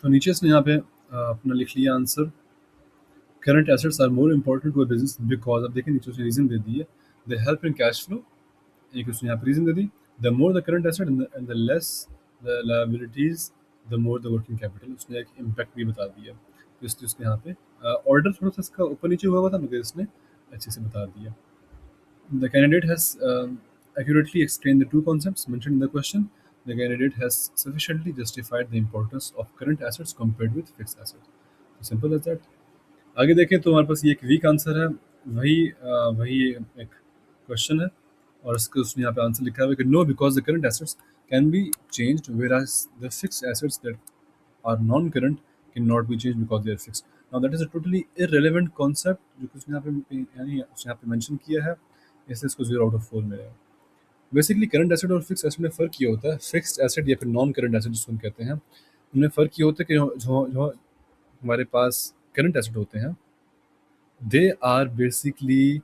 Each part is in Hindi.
तो नीचे इसने यहाँ पे अपना लिख लिया answer, current assets are more important to a business because, अब देखिए नीचे उसने रीजन दे दी है, they help in cash flow. एक उसने यहाँ पे रीजन दे दी, the more the current asset and the less the liabilities the more the working capital. उसने एक इम्पैक्ट भी बता दिया, तो इसलिए उसने यहाँ पे ऑर्डर थोड़ा सा इसका ऊपर नीचे हुआ था, मगर इसने अच्छे से बता दिया। The candidate has accurately explained the two concepts mentioned in the question. The candidate has sufficiently justified the importance of current assets compared with fixed assets. So simple as that. आगे देखें तो हमारे पास ये एक वीक आंसर है, वही एक क्वेश्चन है, और इसके उसने यहाँ पे आंसर लिखा हुआ है कि no because the current assets can be changed whereas the fixed assets that are non-current cannot be changed because they are fixed. Now that is a totally irrelevant concept जो कि उसने यहाँ पे यानी उसने यहाँ पे मेंशन किया है, इसलिए इसको 0 out of 4 मिलेगा। बेसिकली करंट एसेट और फिक्स एसेट में फ़र्क ये होता है, फिक्स्ड एसेट या फिर नॉन करंट एसेट जिसको हम कहते हैं, उनमें फ़र्क ये होता है कि जो हमारे पास करंट एसेट होते हैं, they are basically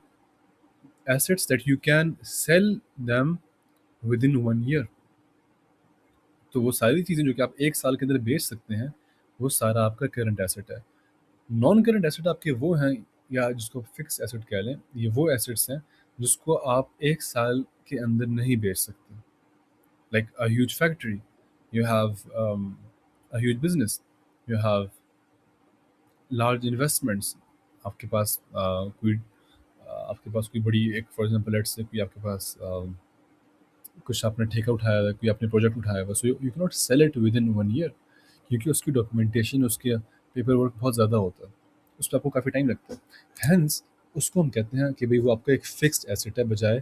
assets that you can sell them within 1 year. तो वो सारी चीज़ें जो कि आप 1 साल के अंदर बेच सकते हैं, वो सारा आपका करंट एसेट है। नॉन करंट एसेट आपके वो हैं, या जिसको फिक्स एसेट कह लें, ये वो एसेट्स हैं जिसको आप 1 साल के अंदर नहीं बेच सकते। Like a huge factory, you have a huge business, you have large investments, आपके पास आपके पास कोई बड़ी एक फॉर एग्जांपल लेट्स से कोई आपके पास कुछ आपने ठेका उठाया है, कोई आपने प्रोजेक्ट उठाया हुआ, so you can not sell it within 1 year, क्योंकि उसकी डॉक्यूमेंटेशन, उसके पेपर वर्क बहुत ज़्यादा होता है, उस पर आपको काफ़ी टाइम लगता है। हैंस उसको हम कहते हैं कि भाई वो आपका एक फिक्स्ड एसेट है बजाय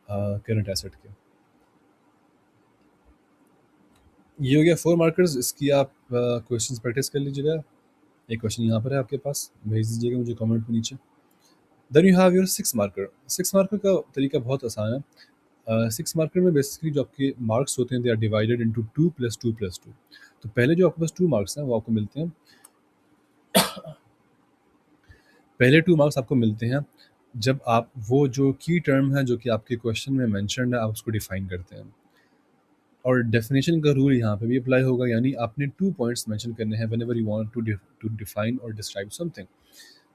करंट एसेट के। ये हो गया 4 मार्कर्स, इसकी आप क्वेश्चंस प्रैक्टिस कर लीजिएगा। एक क्वेश्चन यहाँ पर है आपके पास, भेज दीजिएगा मुझे कमेंट में नीचे। Then you have your 6 marker. 6 marker का तरीका बहुत आसान है। 6 मार्कर में बेसिकली जो आपके मार्क्स होते हैं, दे आर डिवाइडेड इनटू 2+2+2। तो पहले जो आपके पास 2 मार्क्स हैं वो आपको मिलते हैं, पहले 2 मार्क्स आपको मिलते हैं जब आप वो जो की टर्म है जो कि आपके क्वेश्चन में मेंशन्ड है, आप उसको डिफाइन करते हैं। और डेफिनेशन का रूल यहाँ पे भी अप्लाई होगा, यानी आपने 2 पॉइंट्स मेंशन करने हैं whenever you want to define और डिस्क्राइब समथिंग।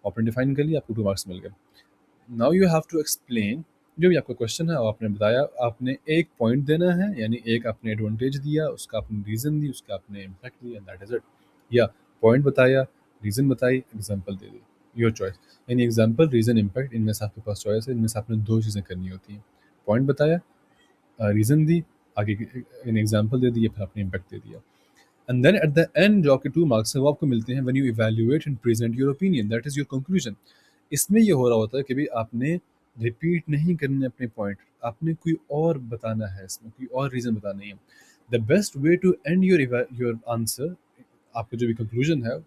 आपने डिफाइन कर लिया, आपको 2 मार्क्स मिल गए। Now you have to explain, जो भी आपका क्वेश्चन है आपने बताया, आपने एक पॉइंट देना है, यानी एक आपने एडवांटेज दिया, उसका आपने रीज़न दी, उसका आपने इम्पैक्ट दिया, दैट इज़ इट। या पॉइंट बताया, रीज़न बताई, example they the, your choice. यानी एग्जांपल, रीज़न, इम्पैक्ट, इनमें से आपके पास चॉइस है, इनमें से आपने 2 चीज़ें करनी होती हैं। पॉइंट बताया, रीज़न दी, आगे इन एग्जांपल दे दी, फिर आपने इम्पैक्ट दे दिया। And then at the end जो आपके 2 मार्क्स हैं वो आपको मिलते हैं when you evaluate and present your opinion, that is your conclusion. इसमें ये हो रहा होता है कि भाई आपने रिपीट नहीं करने अपने पॉइंट, आपने कोई और बताना है, इसमें कोई और रीज़न बताना है। The best way to end your answer, आपका जो भी कंक्लूजन है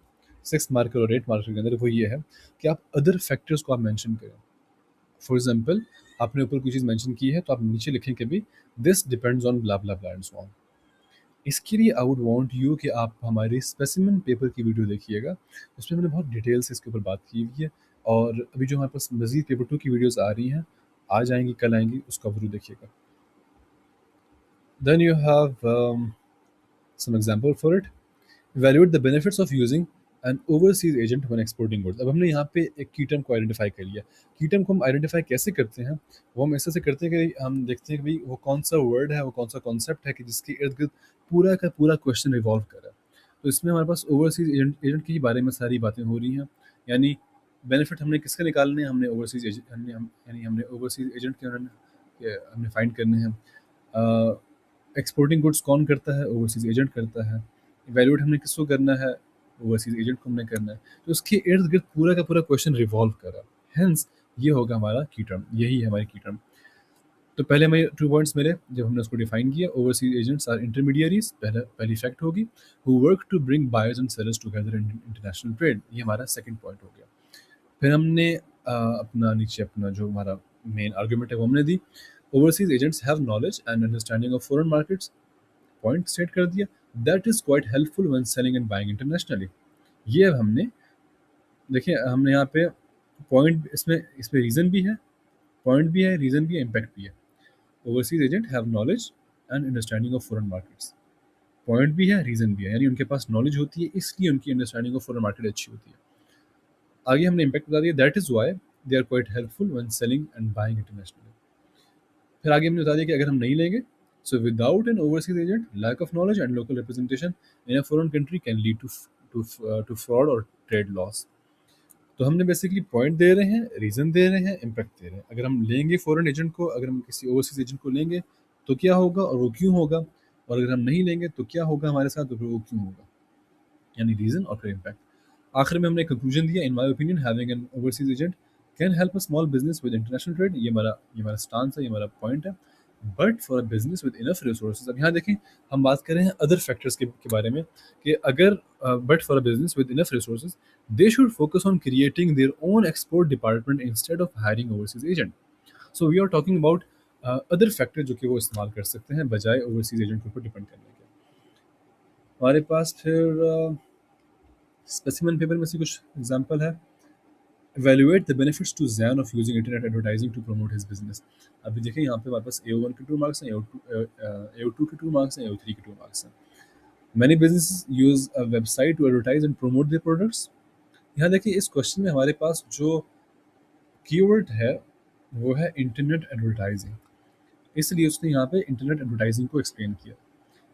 6 मार्कर और 8 मार्कर के अंदर, वो ये है कि आप अदर फैक्टर्स को आप मेंशन करें। फॉर एग्जांपल, आपने ऊपर कोई चीज़ मेंशन की है, तो आप नीचे लिखें कि भाई this depends on blah blah blah and so on. इसके लिए आई वुड वांट यू कि आप हमारे स्पेसिमेन पेपर की वीडियो देखिएगा, उसमें मैंने बहुत डिटेल से इसके ऊपर बात की हुई है, और अभी जो हमारे पास मज़ीद पेपर 2 की वीडियोस आ रही हैं, आज आएंगी, कल आएंगी, उसका ज़रूर देखिएगा। Then you have some example for it. Evaluate the benefits of using an overseas agent when exporting goods. अब हमने यहाँ पे एक की टर्म को आइडेंटिफाई कर लिया। की टर्म को हम आइडेंटिफाई कैसे करते हैं, वो हम ऐसे से करते हैं कि हम देखते हैं कि भाई वो कौन सा वर्ड है, वो कौन सा कॉन्सेप्ट है कि जिसके इर्द गिर्द पूरा का पूरा क्वेश्चन रिवॉल्व कर रहा है। तो इसमें हमारे पास ओवरसीज एजेंट के ही बारे में सारी बातें हो रही हैं, यानी बेनिफिट हमने किसके निकालने हैं, हमने ओवरसीज एजेंट यानी हमने ओवरसीज एजेंट के हमने फाइंड करने हैं। एक्सपोर्टिंग गुड्स कौन करता है, ओवरसीज एजेंट करता है। इवैल्यूएट हमने किसको करना है, ओवरसीज एजेंट को हमने करना है। तो उसके इर्द गिर्द पूरा का पूरा क्वेश्चन रिवॉल्व कर रहा है, हेंस ये होगा हमारा की टर्म, यही है हमारी की टर्म। तो पहले हमें 2 पॉइंट्स मिले जब हमने उसको डिफाइन किया। ओवरसीज एजेंट्स आर इंटरमीडियरीज, पहली फैक्ट होगी, who work to bring buyers and sellers together in international trade, ये हमारा सेकंड पॉइंट हो गया। फिर हमने अपना नीचे अपना जो हमारा मेन आर्ग्यूमेंट है वो हमने दी, overseas agents have knowledge and understanding of foreign markets, point set कर दिया, that is quite helpful when selling and buying internationally. ये अब हमने देखिए, हमने यहाँ पे पॉइंट, इसमें इसमें रीज़न भी है, पॉइंट भी है, रीज़न भी है, इम्पैक्ट भी है। Overseas agent have knowledge and understanding of foreign markets, point भी है, रीज़न भी है, यानी उनके पास नॉलेज होती है, इसलिए उनकी अंडरस्टैंडिंग ऑफ फॉरेन मार्केट अच्छी होती है। आगे हमने इम्पैक्ट बता दिया, that is why they are quite helpful when selling and buying internationally. फिर आगे हमने बता दिया कि अगर हम नहीं लेंगे, so without an overseas agent, lack of knowledge and local representation in a foreign country can lead to fraud और ट्रेड लॉस। तो हमने बेसिकली पॉइंट दे रहे हैं, रीज़न दे रहे हैं, इम्पैक्ट दे रहे हैं। अगर हम लेंगे फॉरेन एजेंट को, अगर हम किसी ओवरसीज एजेंट को लेंगे तो क्या होगा और वो क्यों होगा, और अगर हम नहीं लेंगे तो क्या होगा हमारे साथ, तो फिर वो क्यों होगा, यानी रीज़न और फिर इम्पैक्ट। आखिर में हमने कंक्लूजन दिया, in my opinion having an overseas agent can help a small business with international trade. ये हमारा स्टांस है, ये हमारा पॉइंट है। But for a business with enough resources, अब यहाँ देखें हम बात कर रहे हैं अदर फैक्टर्स के बारे में, कि अगर but for a business with enough resources they should focus on creating their own export department instead of hiring overseas agent. So we are talking about other factor जो कि वो इस्तेमाल कर सकते हैं बजाय ओवरसीज एजेंट के ऊपर डिपेंड करने के। हमारे पास फिर स्पेसिमेन पेपर में से कुछ एग्जांपल है। evaluate the benefits to Zan of using internet advertising to promote his business। अभी देखिए यहाँ पे हमारे पास AO1 के 2 मार्क्स हैं, AO2 के 2 मार्क्स हैं, AO3 के 2 मार्क्स हैं। Many businesses use a website to advertise and promote their products। यहाँ देखिए इस क्वेश्चन में हमारे पास जो कीवर्ड है वो है इंटरनेट एडवर्टाइजिंग, इसलिए उसने यहाँ पे इंटरनेट एडवर्टाइजिंग को एक्सप्लेन किया।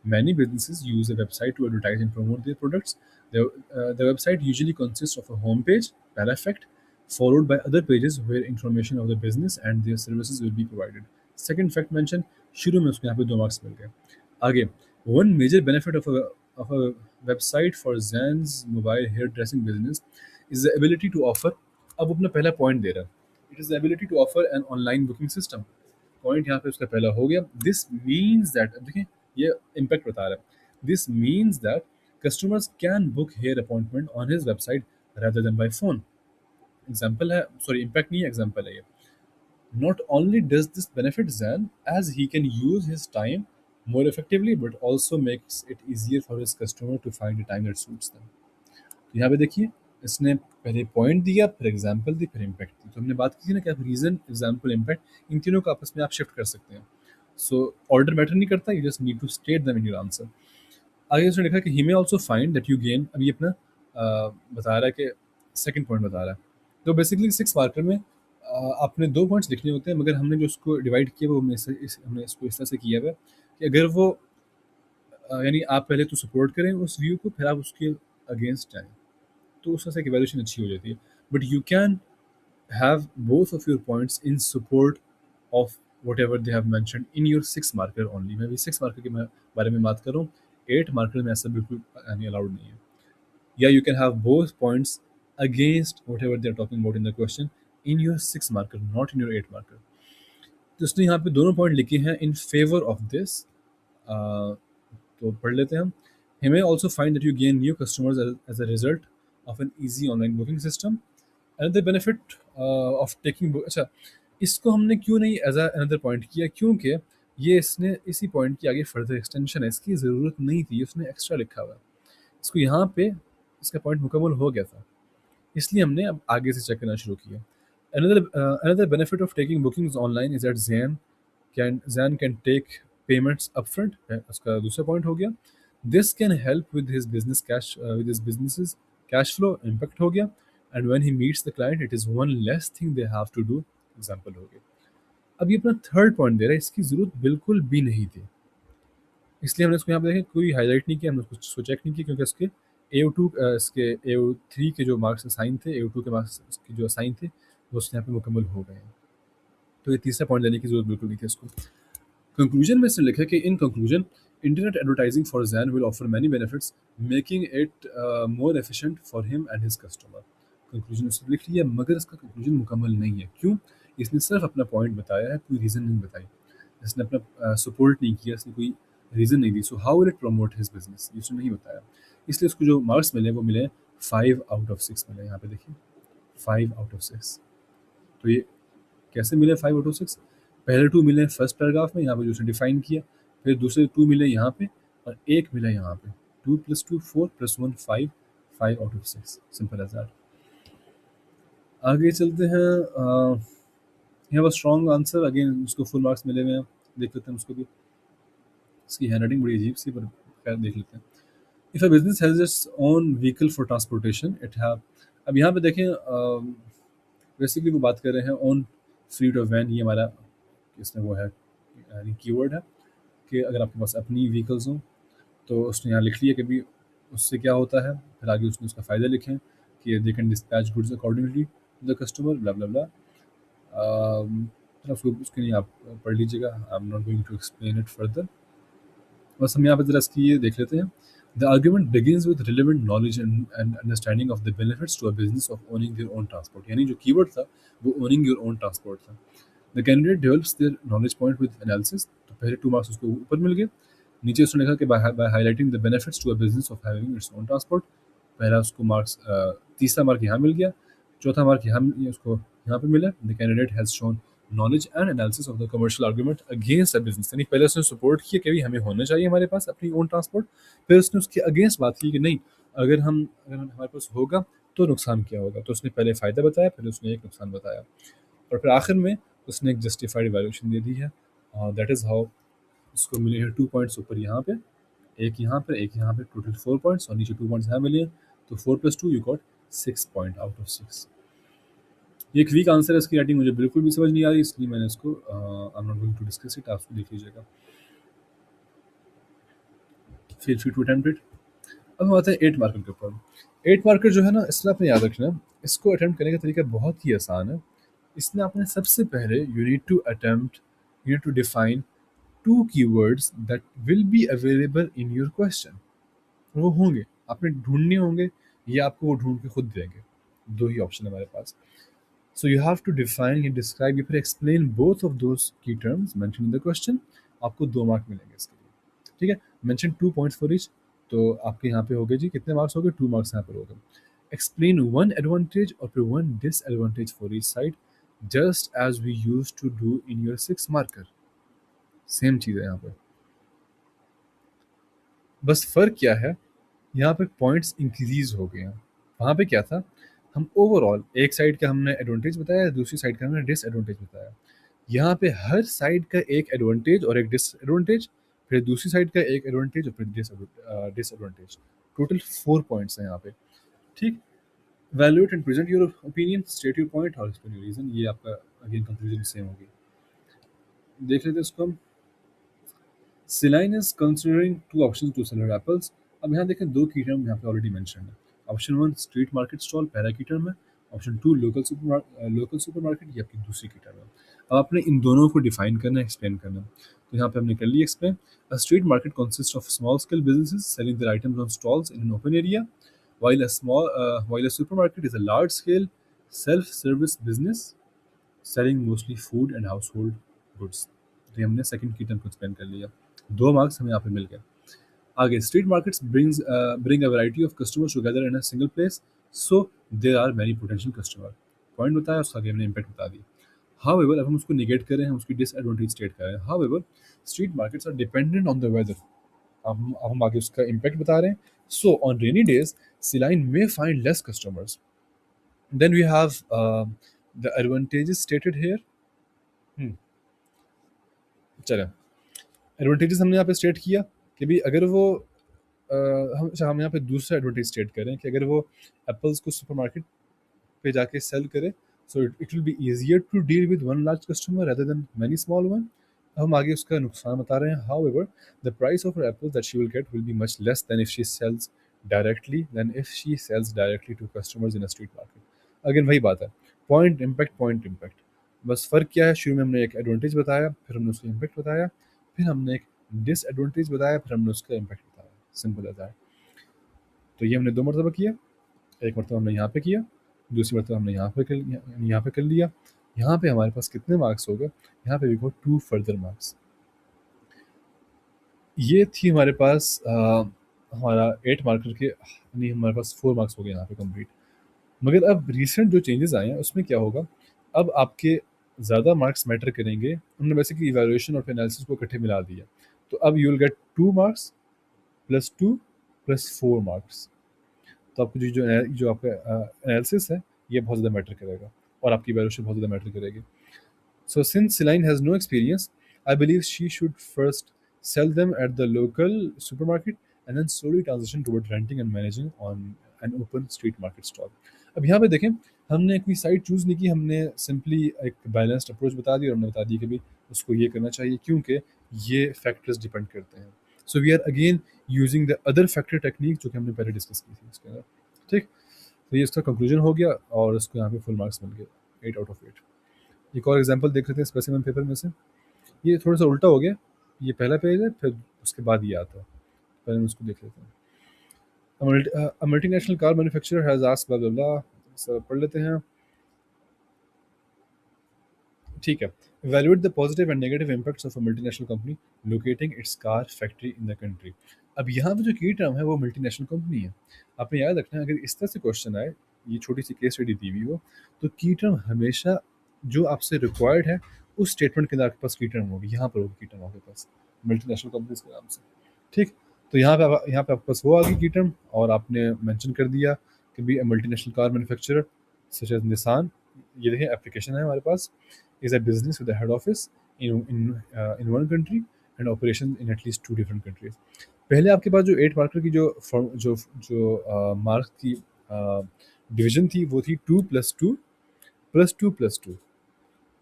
Many businesses use a website to advertise and promote their products. The website usually consists of a homepage, page, effect, followed by other pages where information of the business and their services will be provided. Second fact mentioned, शुरू में उसको यहाँ पे 2 मार्क्स मिल गए। आगे, one major benefit of a website for Zan's mobile hairdressing business is the ability to offer। अब वो अपना पहला पॉइंट दे रहा है, it is the ability to offer an online booking system। Point यहाँ पे उसका पहला हो गया। दिस मीन्स दैट, अब देखिए ये इम्पैक्ट बता रहा है, this means that customers can book hair appointment on his website rather than by phone। Example है, सॉरी इम्पैक्ट नहीं है, एग्जाम्पल है ये। Not only does this benefit Zan as he can use his time more effectively, but also makes it easier for his customer to find a time that suits them। तो यहाँ पे देखिए इसने पहले पॉइंट दिया, फिर एग्जाम्पल दी, फिर इम्पैक्ट दी। तो हमने बात की थी ना कि आप रीजन, एग्जाम्पल, इम्पैक्ट, इन तीनों को आपस में आप शिफ्ट कर सकते हैं। सो ऑर्डर मैटर नहीं करता, you just need to state them in your answer. आगे उसने लिखा कि he may also find that you gain, अब ये अपना बता रहा है कि सेकंड पॉइंट बता रहा है। तो बेसिकली 6 मार्कर में आपने 2 पॉइंट्स लिखने होते हैं, मगर हमने जो उसको डिवाइड किया वो हमने इसको इस तरह से किया हुआ है कि अगर वो यानी आप पहले तो सपोर्ट करें उस व्यू को, फिर आप उसके अगेंस्ट जाएँ, तो उस तरह से एक इवैल्यूएशन अच्छी हो जाती है। But you can have both of your points in support of whatever they have mentioned in your 6 marker only. मैं भी 6 मार्कर के बारे में बात कर रहा हूँ, 8 मार्कर में ऐसा बिल्कुल यानी अलाउड नहीं है। या you can have both points against whatever they are talking about in the question in your 6 marker, not in your 8 marker. तो उसने यहाँ पे दोनों पॉइंट लिखे हैं इन फेवर ऑफ दिस। तो पढ़ लेते हैं हम। He may also find that you gain new customers as a result of an easy online booking system। Another benefit of taking book, अच्छा इसको हमने क्यों नहीं एज अनदर पॉइंट किया, क्योंकि ये इसने इसी पॉइंट की आगे फर्दर एक्सटेंशन है, इसकी ज़रूरत नहीं थी, उसने एक्स्ट्रा लिखा हुआ है। इसको यहाँ पे इसका पॉइंट मुकम्मल हो गया था, इसलिए हमने अब आगे से चेक करना शुरू किया। Another benefit of taking bookings online is that Zan can take payments upfront है, उसका दूसरा पॉइंट हो गया। This can help with his business's cash flow, impact हो गया। And when he meets the client, it is one less thing they have to do, example हो गया। अब ये अपना थर्ड पॉइंट दे रहा है, इसकी ज़रूरत बिल्कुल भी नहीं थी, इसलिए हमने इसको यहाँ पे देखें कोई हाईलाइट नहीं किया, हमने उसको चेक नहीं किया, क्योंकि इसके AO2 इसके AO3 के जो मार्क्स असाइन थे, AO2 के मार्क्स इसके जो असाइन थे वो उसके यहाँ पे मुकम्मल हो गए हैं। तो ये तीसरा पॉइंट देने की जरूरत बिल्कुल नहीं थी इसको। कंक्लूजन में इसने लिखा कि in conclusion internet advertising for Jain will offer many benefits making it more efficient for him and his customer. Conclusion उसने लिख लिया, मगर इसका कंक्लूजन मुकम्मल नहीं है। क्यों? इसने सिर्फ अपना पॉइंट बताया है, कोई रीज़न नहीं बताई, इसने अपना सपोर्ट नहीं किया, इसने कोई रीज़न नहीं दी। So how will it promote his business, इसने नहीं बताया, इसलिए उसको जो मार्क्स मिले वो मिले 5 आउट ऑफ 6 मिले। यहाँ पे देखिए 5 आउट ऑफ 6। तो ये कैसे मिले 5 आउट ऑफ 6? पहले 2 मिले फर्स्ट पैराग्राफ में, यहाँ पे जो उसने डिफाइन किया, फिर दूसरे 2 मिले यहाँ पे, और एक मिला यहाँ पे। 2 + 2 4 + 1 5, 5 out of 6, simple as that. आगे चलते हैं। यहाँ पर स्ट्रॉन्ग आंसर, अगेन उसको फुल मार्क्स मिले हुए हैं, देख लेते हैं उसको भी। इसकी हैंड राइटिंग बड़ी अजीब सी, पर खैर देख लेते हैं। If a business has its own vehicle for transportation it have, अब यहाँ पे देखें बेसिकली वो बात कर रहे हैं ओन फ्लीट ऑफ वैन, ये हमारा इसमें वो है यानी कीवर्ड है कि अगर आपके पास अपनी व्हीकल्स हों तो उसने यहाँ लिख लिया कि भी उससे क्या होता है, फिर आगे उसने उसका फ़ायदा लिखें कि they can dispatch goods accordingly the customer blah blah blah. फिर उसको उसके लिए आप पढ़ लीजिएगा, I am not going to explain it further. बस हम यहाँ पे ज़रा इसकी ये देख लेते हैं। The argument begins with relevant knowledge and understanding of the benefits to a business of owning their own transport, यानी जो कीवर्ड था वो ओनिंग योर ओन ट्रांसपोर्ट था। The candidate develops their knowledge point with analysis, तो पहले 2 मार्क्स उसको ऊपर मिल गए। नीचे उसने लिखा कि by highlighting the benefits to a business of having its own transport, पहला उसको मार्क्स तीसरा मार्क यहाँ मिल गया, चौथा मार्क यहाँ उसको यहाँ पे मिला। The candidate has shown knowledge and analysis of the commercial argument against a business, यानी पहले उसने सपोर्ट किया कि भाई हमें होना चाहिए हमारे पास अपनी ओन ट्रांसपोर्ट, फिर उसने उसके अगेंस्ट बात की कि नहीं, अगर हमारे पास होगा तो नुकसान क्या होगा, तो उसने पहले फ़ायदा बताया, फिर उसने एक नुकसान बताया, और फिर आखिर में उसने एक जस्टिफाइड इवैल्यूएशन दे दी है। दैट इज़ हाउ उसको मिले हैं 2 पॉइंट्स ऊपर यहाँ पे, एक यहाँ पे, एक यहाँ पे, टोटल 4 पॉइंट्स, और नीचे 2 पॉइंट्स यहाँ मिले हैं, तो 4 + 2 you got 6 point out of 6। ये एक वीक आंसर है, इसकी राइटिंग मुझे बिल्कुल भी समझ नहीं आ रही, इसलिए मैंने इसको I am not going to discuss it, आप उसको देख लीजिएगा, feel free to attempt it. अब हम आते हैं 8 मार्कर के ऊपर। 8 मार्कर जो है ना, इसमें आपने याद रखना, इसको अटेम्प्ट करने का तरीका बहुत ही आसान है। इसमें आपने सबसे पहले you need to define 2 keywords that will be available in your question. वो होंगे, आपने ढूँढने होंगे या आपको वो ढूँढ के खुद देंगे, 2 ही ऑप्शन है हमारे पास। So you have to define या describe या फिर explain both of those key terms mentioned in the question, आपको 2 मार्क मिलेंगे इसके लिए, ठीक है। mention 2 points for each, तो आपके यहाँ पे हो गए जी कितने मार्क्स हो गए, 2 मार्क्स यहाँ पर हो गए। explain one advantage और फिर one disadvantage for each side just as we used to do in your 6 marker, same चीज़ है यहाँ पे, बस फ़र्क क्या है, यहाँ पे पॉइंट्स इंक्रीज हो गए हैं, वहाँ पे क्या था, हम ओवरऑल एक साइड का हमने एडवांटेज बताया, दूसरी साइड का हमने डिसएडवांटेज बताया। यहाँ पे हर साइड का एक एडवांटेज और एक डिसएडवांटेज, फिर दूसरी साइड का एक एडवांटेज और फिर डिसएडवांटेज, टोटल 4 पॉइंट्स हैं यहाँ पे, ठीक। Valuate and present your opinion, state your point और एक्सप्लेन योर रीजन, ये आपका अगेन कंक्लूजन सेम होगी। देख लेते हैं इसको हम। Celine is considering 2 options to sell her apples। अब यहाँ देखें 2 की टर्म यहाँ पे ऑलरेडी मेंशन है। ऑप्शन 1 स्ट्रीट मार्केट स्टॉल पहला की टर्म है, ऑप्शन 2 लोकल सुपरमार्केट ये आपकी दूसरी की टर्म है। अब आपने इन दोनों को डिफाइन करना है, एक्सप्लेन करना है। तो यहाँ पे हमने कर लिया explain. A street market consist of small scale businesses selling their items on stalls in an open area, while a supermarket is a large scale self service business selling mostly food and house hold goods. तो ये हमने सेकंड की टर्म को एक्सप्लेन कर लिया, 2 मार्क्स हमें यहाँ पे मिल गए। आगे street markets bring a variety of customers together in a single place, so there are many potential customer, point बताया, उसका आगे हमने इम्पैक्ट बता दी। हाउएवर अब हम उसको निगेट कर रहे हैं, हम उसकी डिसएडवांटेज स्टेट कर रहे हैं। However street markets are dependent on the weather, अब हम आगे उसका इम्पैक्ट बता रहे हैं। So on rainy days Celine may find less customers, then we have the advantages stated here। चलें, एडवांटेजेस हमने यहाँ पे स्टेट किया कि भाई अगर वो हम यहाँ पे दूसरा एडवांटेज स्टेट करें कि अगर वो एप्पल्स को सुपरमार्केट पे जाके सेल करे, so it will be easier to deal with one large customer rather than many small one. हम आगे उसका नुकसान बता रहे हैं। However the price of apple that she will get will be much less than if she sells directly to customers in a street market. Again वही बात है, पॉइंट इम्पैक्ट, बस फ़र्क क्या है, शुरू में हमने एक एडवांटेज बताया, फिर हमने उसका इम्पैक्ट बताया, फिर हमने एक डिसएडवांटेज बताया, फिर हमने उसका इम्पैक्ट बताया, सिंपल एज दैट। तो ये हमने 2 मरतबा किया, एक मरतबा हमने यहाँ पे किया, दूसरी मरतबा हमने यहाँ पे कर लिया। यहाँ पे हमारे पास कितने मार्क्स हो गए, यहाँ पे वी गॉट 2 फर्दर मार्क्स। ये थी हमारे पास हमारा 8 मार्कर के, यानी हमारे पास 4 मार्क्स हो गए यहाँ पे कंप्लीट। मगर अब रिसेंट जो चेंजेस आए हैं उसमें क्या होगा, अब आपके ज़्यादा मार्क्स मैटर करेंगे। हमने बेसिकली इवैल्यूएशन और एनालिसिस को इकट्ठे मिला दिया, तो अब you will get 2 marks +2 +4 marks. तो आपको जो आपका एनालिसिस है ये बहुत ज़्यादा मैटर करेगा और आपकी इवैल्यूएशन बहुत ज़्यादा मैटर करेगी। So since Celine has no experience, I believe she should first sell them at the local supermarket and then slowly transition toward renting and managing on an open street market stall. अब यहाँ पे देखें, हमने कोई साइट चूज़ नहीं की, हमने सिंपली एक बैलेंस्ड अप्रोच बता दी और हमने बता दी कि भाई उसको ये करना चाहिए क्योंकि ये फैक्टर्स डिपेंड करते हैं। So we are again using the other factor technique जो कि हमने पहले डिस्कस की थी इसके अंदर। ठीक, तो ये इसका कंक्लूजन हो गया और इसको यहाँ पे फुल मार्क्स मिल गए 8 आउट ऑफ 8। एक और एग्जांपल देख लेते हैं स्पेसिमेन पेपर में से। ये थोड़ा सा उल्टा हो गया, ये पहला पेज है फिर उसके बाद ये आता है, पहले हम उसको देख लेते हैं। A multinational car manufacturer has asked blah blah blah, sir पढ़ लेते हैं। ठीक है, evaluate the positive and negative impacts of a multinational company locating its car factory in the country। अब यहाँ पे जो की टर्म है वो मल्टीनेशनल कंपनी है। आपने याद रखना है, अगर इस तरह से क्वेश्चन आए, ये छोटी सी केस स्टडी दी हुई हो, तो की टर्म हमेशा जो आपसे रिक्वायर्ड है उस स्टेटमेंट के अंदर आपके पास की टर्म होगी, यहाँ पर होगी की टर्म आपके पास मल्टीनेशनल कंपनीज के नाम से। ठीक, तो यहाँ पे आपके पास वो आ गई की टर्म और आपने मेंशन कर दिया कि भी multinational car manufacturer such as Nissan, ये देखें एप्लीकेशन है हमारे पास, is a business with a head office in one country and operations in at least 2 different countries। पहले आपके पास जो 8 मार्कर की जो मार्क्स की डिवीजन थी वो थी 2+2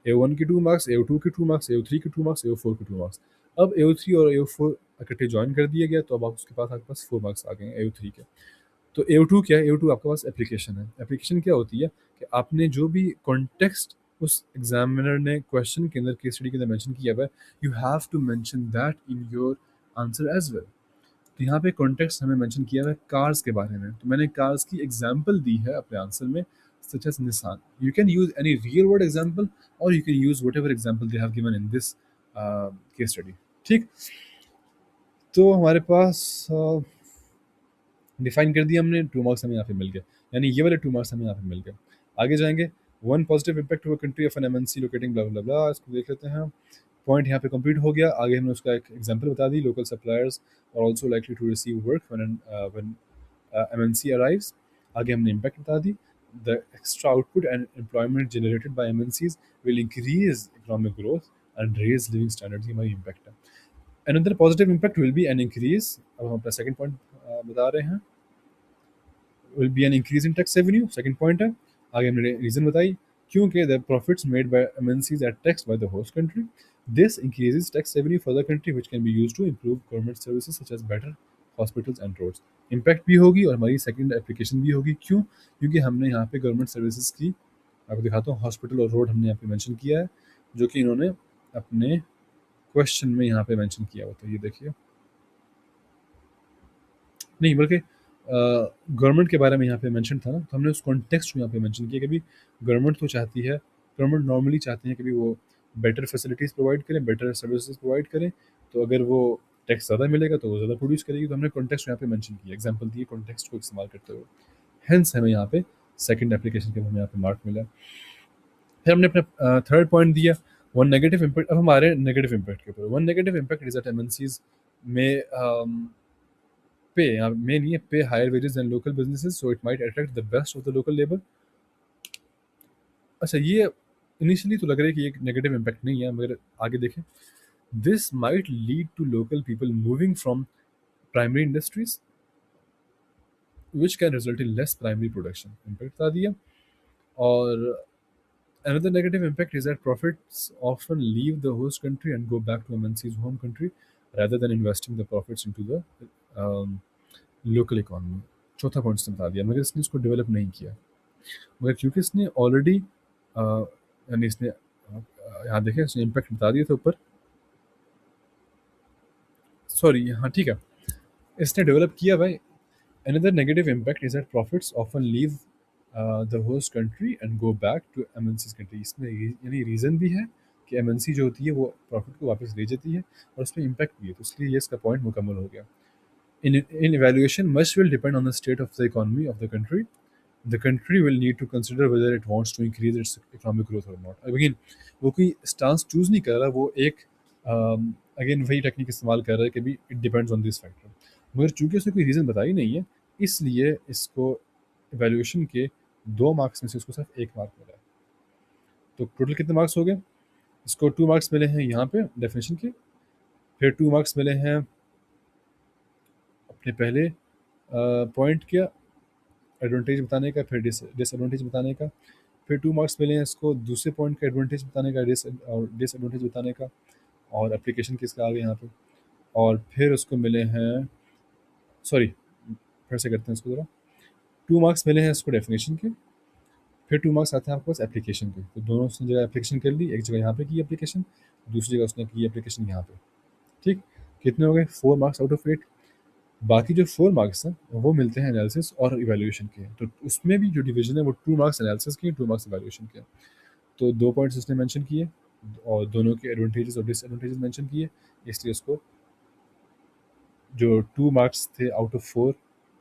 A1 की 2 मार्क्स, AO2 की 2 मार्क्स, AO3 की 2 मार्क्स, AO4 की 2 मार्क्स। अब AO3 और AO4 इकट्ठे ज्वाइन कर दिया गया तो अब आपके पास 4 मार्क्स आ गए हैं AO3 के। तो AO2 क्या है? AO2 आपके पास एप्लीकेशन है। एप्लीकेशन क्या होती है कि आपने जो भी कॉन्टेक्स्ट उस एग्जामिनर ने क्वेश्चन के अंदर केस स्टडी के अंदर मेंशन किया हुआ है, you have to mention that in your answer as well. तो यहाँ पे कॉन्टेक्स्ट हमें मेंशन किया हुआ है कार्स के बारे में, तो मैंने कार्स की एग्जाम्पल दी है अपने आंसर में, such as Nissan. You can use any real world example और you can use whatever example they have given in this case study. ठीक, तो हमारे पास डिफाइन कर दिया हमने, 2 मार्क्स हमें यहाँ पे मिल गए, यानी ये वाले 2 मार्क्स हमें यहाँ पे मिल गए। आगे जाएंगे, 1 positive impact to a country of an MNC locating blah blah blah, इसको देख लेते हैं। पॉइंट यहाँ पे कंप्लीट हो गया। आगे हमने उसका एक एग्जांपल बता दी, लोकल सप्लायर्स और also likely to receive work when MNC arrives. आगे हमने इम्पैक्ट बता दी, the extra output and employment generated by MNCs will increase economic growth and raise living standards, ये हमारी इम्पैक्ट है। Another positive impact will be an increase, अब हम अपना सेकंड पॉइंट बता रहे हैं, will be an increase in tax revenue, second point है। आगे हमने रीजन बताई, क्योंकि the profits made by MNCs are taxed by the host country, this increases tax revenue for the country which can be used to improve government services such as better hospitals and roads। Impact भी होगी और हमारी सेकंड एप्लीकेशन भी होगी, क्यों? क्योंकि हमने यहाँ पे गवर्नमेंट सर्विसेज की, आपको दिखाता हूँ, हॉस्पिटल और रोड हमने यहाँ पे मेंशन किया है, जो कि इन्होंने अपने क्वेश्चन में यहाँ पे मेंशन किया हुआ। तो ये देखिए, नहीं बल्कि गवर्नमेंट के बारे में यहाँ पे मेंशन था ना, तो हमने उस कॉन्टेक्स्ट को यहाँ पे मेंशन किया कि भी गवर्नमेंट तो चाहती है, गवर्नमेंट नॉर्मली चाहती है कि भी वो बेटर फैसिलिटीज़ प्रोवाइड करें, बेटर सर्विसेज प्रोवाइड करें, तो अगर वो टैक्स ज़्यादा मिलेगा तो वो ज़्यादा प्रोड्यूस करेगी। तो हमने कॉन्टेक्स्ट यहाँ पे मेंशन किया, एग्जाम्पल दिए कॉन्टेक्स्ट को इस्तेमाल करते हुए, हेंस हमें यहाँ पे सेकेंड एप्लीकेशन के हमें यहाँ पे मार्क मिला। फिर हमने अपना थर्ड पॉइंट दिया, वन नेगेटिव इम्पैक्ट। अब हमारे नेगेटिव इम्पैक्ट के ऊपर, one negative impact is that MNCs may pay, यहाँ में नहीं है, pay higher wages and local businesses so it might attract the best of the local labour. अच्छा, ये इनिशियली तो लग रहा है कि एक नेगेटिव इम्पैक्ट नहीं है, मगर आगे देखें, this might lead to local people moving from primary industries which can result in less primary production, impact बता दिया। और another negative impact is that profits often leave the host country and go back to MNC's home country rather than investing the profits into the um, local economy. चौथा पॉइंट इसने बता दिया, मगर इसने इसको डेवलप नहीं किया, मगर क्योंकि इसने ऑलरेडी यानी इसने यहाँ देखें, इसने इम्पैक्ट बता दिया था ऊपर, सॉरी हाँ ठीक है, इसने डेवलप किया भाई। Another negative impact is that profits often leave the host country and go back to MNC country. इसमें यानी रीज़न भी है कि एमएनसी जो होती है वो प्रॉफिट को वापस ले जाती है और उसमें इम्पैक्ट भी है, तो इसलिए ये इसका पॉइंट मुकम्मल हो गया। In evaluation, much will depend on the state of the economy of the country. The country will need to consider whether it wants to increase its economic growth or not. Again, वो कोई स्टांस चूज नहीं कर रहा, वो एक अगेन वही टेक्निक इस्तेमाल कर रहा है कि भी it depends on this factor, मगर चूंकि उसने कोई रीज़न बताई नहीं है, इसलिए इसको एवेल्यूएशन के 2 मार्क्स में से उसको सिर्फ 1 मार्क मिला है। तो टोटल कितने मार्क्स हो गए? इसको 2 मार्क्स मिले हैं यहाँ पे डेफिनेशन के, फिर 2 मार्क्स मिले हैं ये पहले पॉइंट किया एडवांटेज बताने का, फिर डिसएडवांटेज बताने का, फिर 2 मार्क्स मिले हैं इसको दूसरे पॉइंट का एडवांटेज बताने का, डिसएडवांटेज बताने का, और एप्लीकेशन किसका आ गया यहाँ पे, और फिर उसको मिले हैं, सॉरी फिर से करते हैं इसको ज़रा, 2 मार्क्स मिले हैं इसको डेफिनेशन के, फिर 2 मार्क्स आते हैं आपके पास एप्लीकेशन के। तो दोनों उसने जगह एप्लीकेशन कर ली, एक जगह यहाँ पे की एप्लीकेशन, दूसरी जगह उसने की एप्लीकेशन यहाँ पे। ठीक, कितने हो गए? 4 मार्क्स आउट ऑफ 8। बाकी जो 4 मार्क्स हैं वो मिलते हैं एनालिसिस और इवैल्यूएशन के। तो उसमें भी जो डिवीजन है वो 2 मार्क्स एनालिसिस के, 2 मार्क्स इवैल्यूएशन के। तो 2 पॉइंट्स उसने मेंशन किए और दोनों के एडवांटेजेस और डिसएडवांटेजेस मेंशन किए, इसलिए उसको जो 2 मार्क्स थे out of 4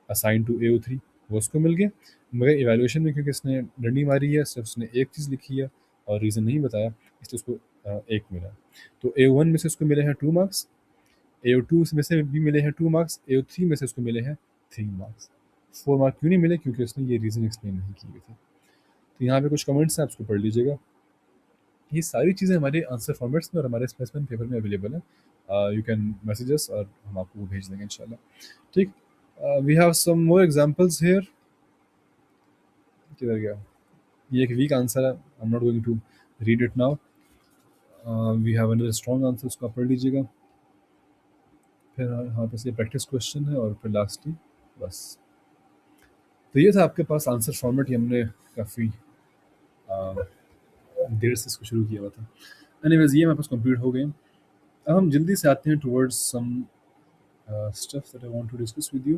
assign to AO3 वो उसको मिल गए। मगर इवैल्यूएशन में क्योंकि उसने डंडी मारी है, सिर्फ उसने एक चीज़ लिखी है और रीज़न नहीं बताया, इसलिए उसको 1 मिला। तो AO1 में से उसको मिले हैं 2 मार्क्स, AO2 में से भी मिले हैं 2 मार्क्स, AO3 में से उसको मिले हैं 3 मार्क्स। 4 मार्क क्यों नहीं मिले? क्योंकि उसने ये रीज़न एक्सप्लेन नहीं किए थे। तो यहाँ पे कुछ कमेंट्स हैं, आप उसको पढ़ लीजिएगा। ये सारी चीज़ें हमारे आंसर फॉर्मेट्स में और हमारे स्पेसिमेन पेपर में अवेलेबल है। यू कैन मैसेज अस और हम आपको वो भेज देंगे इंशाल्लाह। ठीक, we have some more examples here. किधर गया? ये एक वीक आंसर है, I am not going to read it now. We have another strong answer, उसको आप पढ़ लीजिएगा। फिर हमारे पास ये प्रैक्टिस क्वेश्चन है और फिर लास्ट ही बस। तो ये था आपके पास आंसर फॉर्मेट, ये हमने काफ़ी देर से इसको शुरू किया हुआ था। एनीवेज ये हमारे पास कंप्लीट हो गए। अब हम जल्दी से आते हैं towards some stuff that I want to discuss with you.